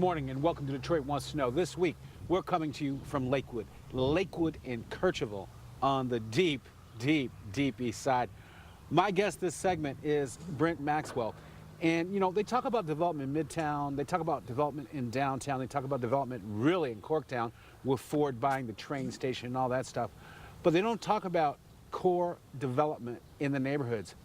morning and welcome to Detroit Wants to Know. This week, we're coming to you from Lakewood in Kercheval on the deep east side. My guest this segment is Brent Maxwell. And, you know, they talk about development in Midtown, they talk about development in downtown, they talk about development really in Corktown with Ford buying the train station and all that stuff. But they don't talk about core development in the neighborhoods.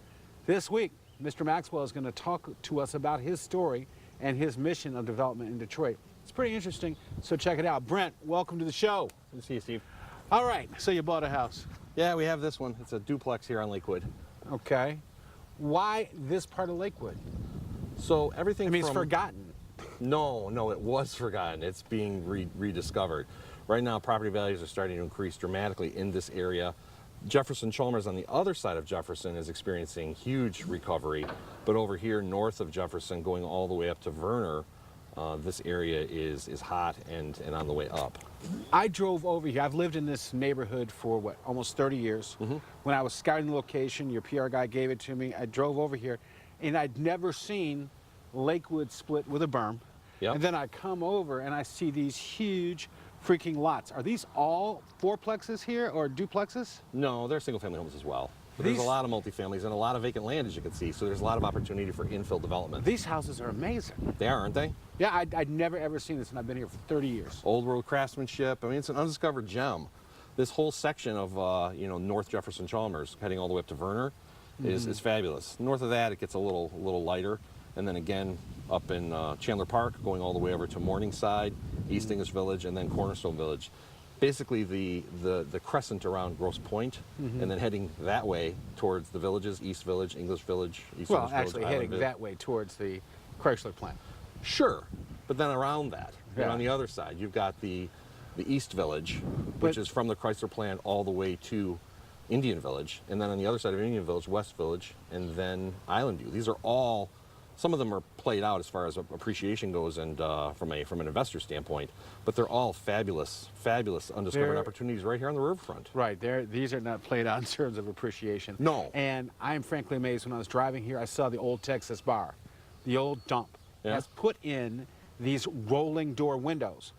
This week, Mr. Maxwell is going to talk to us about his story and his mission of development in Detroit. It's pretty interesting, so check it out. Brent, welcome to the show. Good to see you, Steve. All right, so you bought a house. Yeah, we have this one. It's a duplex here on Lakewood. Okay. Why this part of Lakewood? So everything it's forgotten. No, it was forgotten. It's being rediscovered. Right now, property values are starting to increase dramatically in this area. Jefferson-Chalmers on the other side of Jefferson is experiencing huge recovery, but over here north of Jefferson, going all the way up to Verner, this area is hot and on the way up. I drove over here. I've lived in this neighborhood for, what, almost 30 years. When I was scouting the location, your PR guy gave it to me. I drove over here, and I'd never seen Lakewood split with a berm. Yep. And then I come over, and I see these huge freaking lots. Are these all fourplexes here or duplexes? No, they're single-family homes as well. But there's a lot of multifamilies and a lot of vacant land, as you can see, so there's a lot of opportunity for infill development. These houses are amazing. They are, aren't they? Yeah, I'd never ever seen this, and I've been here for 30 years. Old world craftsmanship. I mean, it's an undiscovered gem. This whole section of North Jefferson-Chalmers, heading all the way up to Verner, is fabulous. North of that, it gets a little lighter, and then again up in Chandler Park, going all the way over to Morningside, East English Village, and then Cornerstone Village. Basically the crescent around Grosse Pointe, and then heading that way towards the villages, East Village, English Village, East English Village, actually heading that way towards the Chrysler plant. Sure, but then around that, and on the other side, you've got the East Village, which is from the Chrysler plant all the way to Indian Village, and then on the other side of Indian Village, West Village, and then Island View. These are all, some of them are played out as far as appreciation goes and from an investor standpoint, but they're all fabulous undiscovered opportunities right here on the riverfront. Right, these are not played out in terms of appreciation. No. And I'm frankly amazed when I was driving here, I saw the old Texas bar, the old dump, has put in these rolling door windows.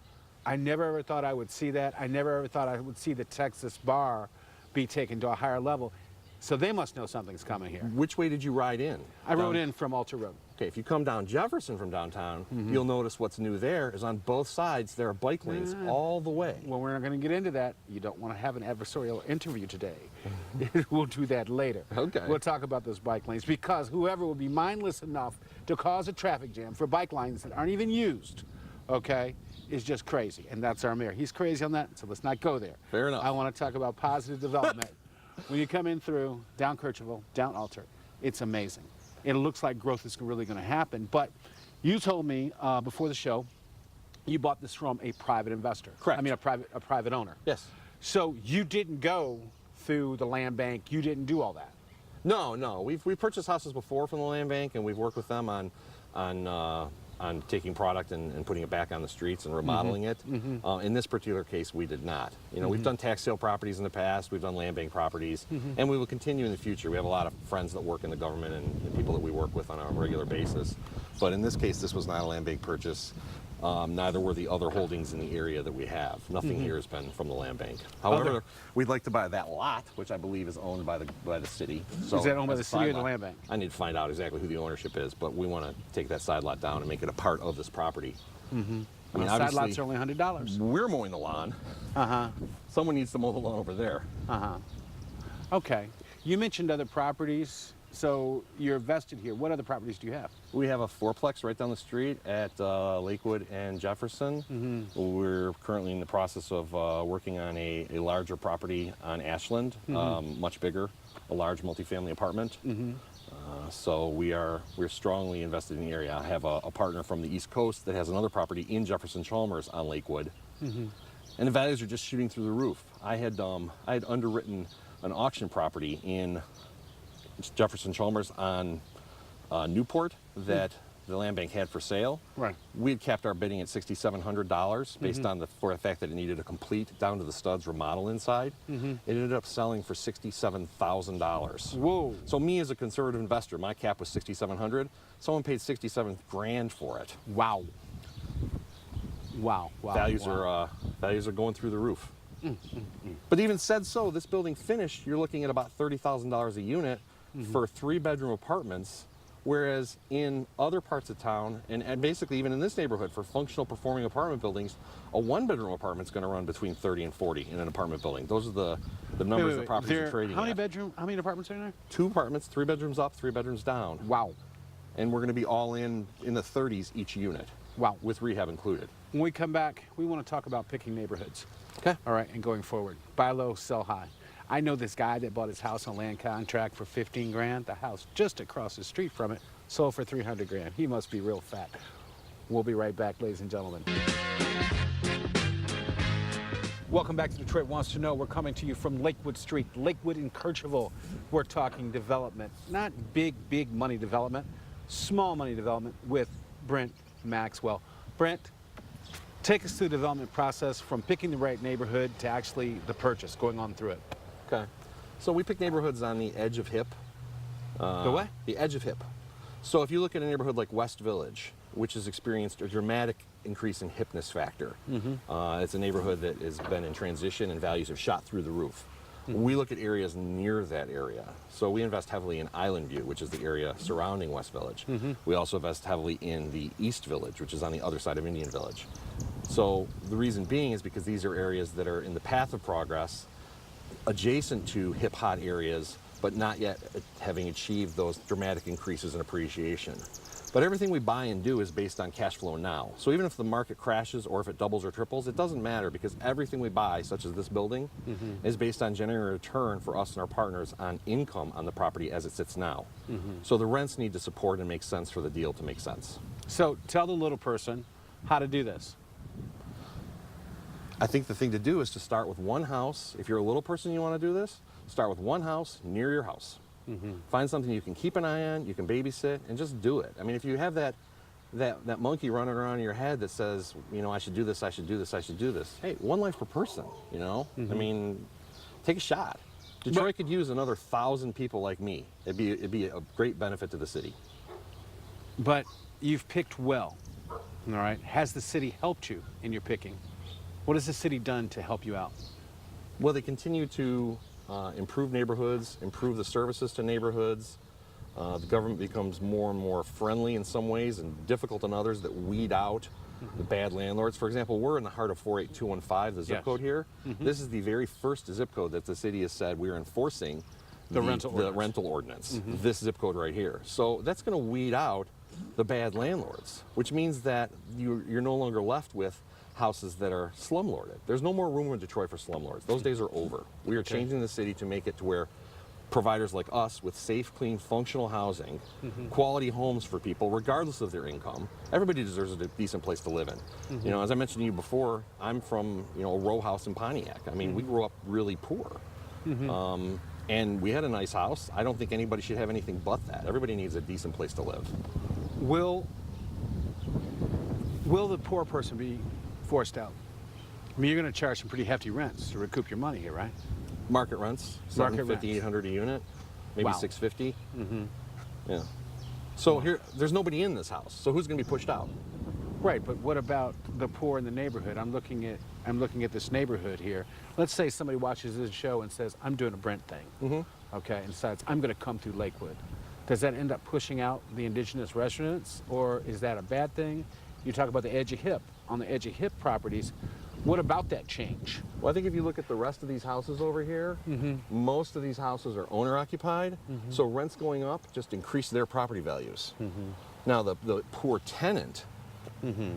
I never ever thought I would see that. I never ever thought I would see the Texas bar be taken to a higher level. So they must know something's coming here. Which way did you ride in? I rode in from Alta Road. Okay, if you come down Jefferson from downtown, you'll notice what's new there is on both sides there are bike lanes all the way. Well, we're not going to get into that. You don't want to have an adversarial interview today. We'll do that later. Okay. We'll talk about those bike lanes because whoever would be mindless enough to cause a traffic jam for bike lines that aren't even used, okay, is just crazy. And that's our mayor. He's crazy on that, so let's not go there. Fair enough. I want to talk about positive development. When you come in through down Kercheval, down Alta, it's amazing. It looks like growth is really going to happen. But you told me before the show, you bought this from a private investor. Correct. I mean, a private owner. Yes. So you didn't go through the land bank. You didn't do all that. No. We've purchased houses before from the land bank, and we've worked with them on taking product and putting it back on the streets and remodeling it. In this particular case, we did not. You know, we've done tax sale properties in the past, we've done land bank properties, and we will continue in the future. We have a lot of friends that work in the government and people that we work with on a regular basis. But in this case, this was not a land bank purchase. Neither were the other holdings in the area that we have. Nothing here has been from the land bank. However, we'd like to buy that lot, which I believe is owned by the city. So is that owned by the city or the land bank? I need to find out exactly who the ownership is, but we want to take that side lot down and make it a part of this property. I mean, side lots are only $100. We're mowing the lawn. Someone needs to mow the lawn over there. Okay. You mentioned other properties. So you're vested here. What other properties do you have? We have a fourplex right down the street at Lakewood and Jefferson. We're currently in the process of working on a larger property on Ashland, much bigger, a large multifamily apartment. So we're strongly invested in the area. I have a partner from the East Coast that has another property in Jefferson-Chalmers on Lakewood. And the values are just shooting through the roof. I had underwritten an auction property in Jefferson-Chalmers on Newport that the land bank had for sale. Right. We had capped our bidding at $6,700 based on the fact that it needed a complete down to the studs remodel inside. It ended up selling for $67,000. Whoa. So me as a conservative investor, my cap was $6,700. Someone paid $67 grand for it. Wow. Wow, wow. Values wow. are going through the roof. But even said so, this building finished, you're looking at about $30,000 a unit for 3-bedroom apartments, whereas in other parts of town, and basically even in this neighborhood, for functional performing apartment buildings, a 1-bedroom apartment's going to run between 30 and 40 in an apartment building. Those are the numbers the properties are trading How many at. how many apartments are in there? 2 apartments, 3 bedrooms up, 3 bedrooms down. Wow. And we're going to be all in the 30s each unit. Wow. With rehab included. When we come back, we want to talk about picking neighborhoods. Okay. All right, and going forward. Buy low, sell high. I know this guy that bought his house on land contract for 15 grand. The house just across the street from it sold for 300 grand. He must be real fat. We'll be right back, ladies and gentlemen. Welcome back to Detroit Wants to Know. We're coming to you from Lakewood Street, Lakewood in Kercheval. We're talking development, not big money development, small money development with Brent Maxwell. Brent, take us through the development process from picking the right neighborhood to actually the purchase, going on through it. Okay. So we pick neighborhoods on the edge of hip. The what? The edge of hip. So if you look at a neighborhood like West Village, which has experienced a dramatic increase in hipness factor, it's a neighborhood that has been in transition and values have shot through the roof. We look at areas near that area. So we invest heavily in Island View, which is the area surrounding West Village. We also invest heavily in the East Village, which is on the other side of Indian Village. So the reason being is because these are areas that are in the path of progress, adjacent to hip hot areas, but not yet having achieved those dramatic increases in appreciation. But everything we buy and do is based on cash flow now. So even if the market crashes or if it doubles or triples, it doesn't matter because everything we buy, such as this building, is based on generating a return for us and our partners on income on the property as it sits now. So the rents need to support and make sense for the deal to make sense. So tell the little person how to do this. I think the thing to do is to start with one house. If you're a little person and you want to do this, start with one house near your house. Find something you can keep an eye on, you can babysit, and just do it. I mean, if you have that monkey running around in your head that says, you know, I should do this, I should do this, I should do this. Hey, one life per person, you know? I mean, take a shot. Detroit could use another 1,000 people like me. It'd be a great benefit to the city. But you've picked well, all right? Has the city helped you in your picking? What has the city done to help you out? Well, they continue to improve neighborhoods, improve the services to neighborhoods. The government becomes more and more friendly in some ways and difficult in others that weed out the bad landlords. For example, we're in the heart of 48215, the zip code here. This is the very first zip code that the city has said we're enforcing the rental ordinance. This zip code right here. So that's going to weed out the bad landlords, which means that you're no longer left with houses that are slumlorded. There's no more room in Detroit for slumlords. Those days are over. We are changing the city to make it to where providers like us with safe, clean, functional housing, quality homes for people, regardless of their income. Everybody deserves a decent place to live in. You know, as I mentioned to you before, I'm from, you know, a row house in Pontiac. I mean, we grew up really poor. And we had a nice house. I don't think anybody should have anything but that. Everybody needs a decent place to live. Will the poor person be forced out? I mean, you're going to charge some pretty hefty rents to recoup your money here, right? Market rents, $750, $800 a unit, maybe $650. Yeah. So here, there's nobody in this house. So who's going to be pushed out? Right, but what about the poor in the neighborhood? I'm looking at this neighborhood here. Let's say somebody watches this show and says, "I'm doing a Brent thing," okay, and decides I'm going to come through Lakewood. Does that end up pushing out the indigenous residents, or is that a bad thing? You talk about the edge of hip. On the edge of hip properties, what about that change? Well, I think if you look at the rest of these houses over here, most of these houses are owner occupied, so rents going up just increase their property values. Now the poor tenant,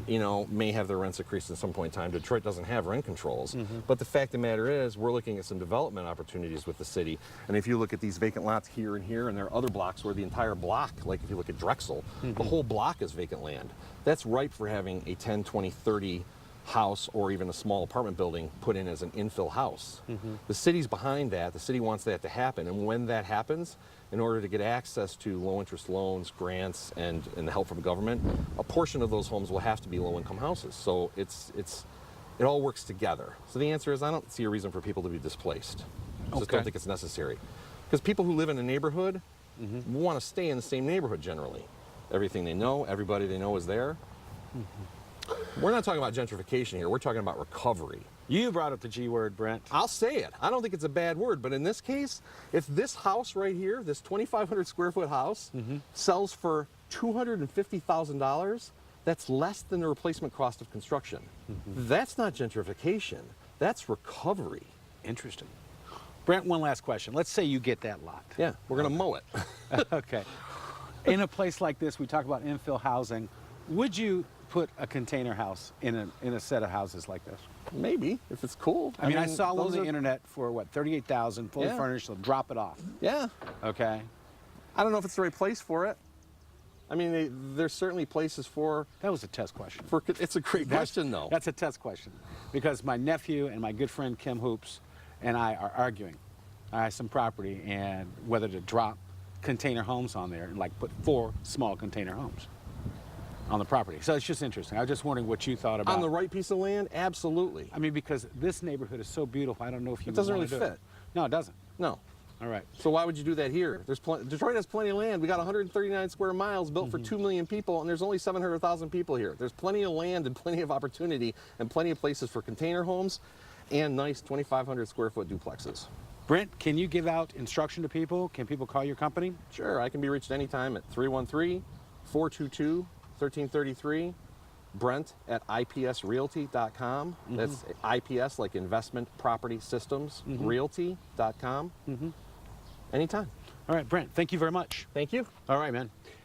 you know, may have their rents increased at some point in time. Detroit doesn't have rent controls, but the fact of the matter is we're looking at some development opportunities with the city. And if you look at these vacant lots here, and there are other blocks where the entire block, like if you look at Drexel, the whole block is vacant land. That's ripe for having a 10, 20, 30 house or even a small apartment building put in as an infill house. The city's behind that. The city wants that to happen. And when that happens, in order to get access to low interest loans, grants, and the help from government, a portion of those homes will have to be low income houses. So it all works together. So the answer is I don't see a reason for people to be displaced. I just don't think it's necessary. Because people who live in a neighborhood want to stay in the same neighborhood generally. Everything they know, everybody they know is there. We're not talking about gentrification here. We're talking about recovery. You brought up the G word, Brent. I'll say it. I don't think it's a bad word, but in this case, if this house right here, this 2,500 square foot house, sells for $250,000, that's less than the replacement cost of construction. That's not gentrification. That's recovery. Interesting. Brent, one last question. Let's say you get that lot. Yeah, we're going to mow it. Okay. In a place like this, we talk about infill housing. Would you put a container house in a set of houses like this? Maybe, if it's cool. I mean, I saw one on the internet for what, $38,000, fully Yeah. furnished. They'll drop it off. Yeah. Okay. I don't know if it's the right place for it. I mean, there's certainly places for. That was a test question. It's a great question, though. That's a test question, because my nephew and my good friend Kim Hoops and I are arguing. I have some property and whether to drop container homes on there and like put 4 small container homes on the property. So it's just interesting. I was just wondering what you thought about. On the right piece of land, absolutely. I mean, because this neighborhood is so beautiful, I don't know if you. It doesn't would really wanna do fit. it. No, it doesn't. No. All right. So why would you do that here? Detroit has plenty of land. We got 139 square miles built for 2 million people, and there's only 700,000 people here. There's plenty of land and plenty of opportunity and plenty of places for container homes and nice 2,500 square foot duplexes. Brent, can you give out instruction to people? Can people call your company? Sure, I can be reached anytime at 313-422-1333. Brent at ipsrealty.com. That's IPS, like Investment Property Systems, realty.com. Anytime. All right, Brent, thank you very much. Thank you. All right, man.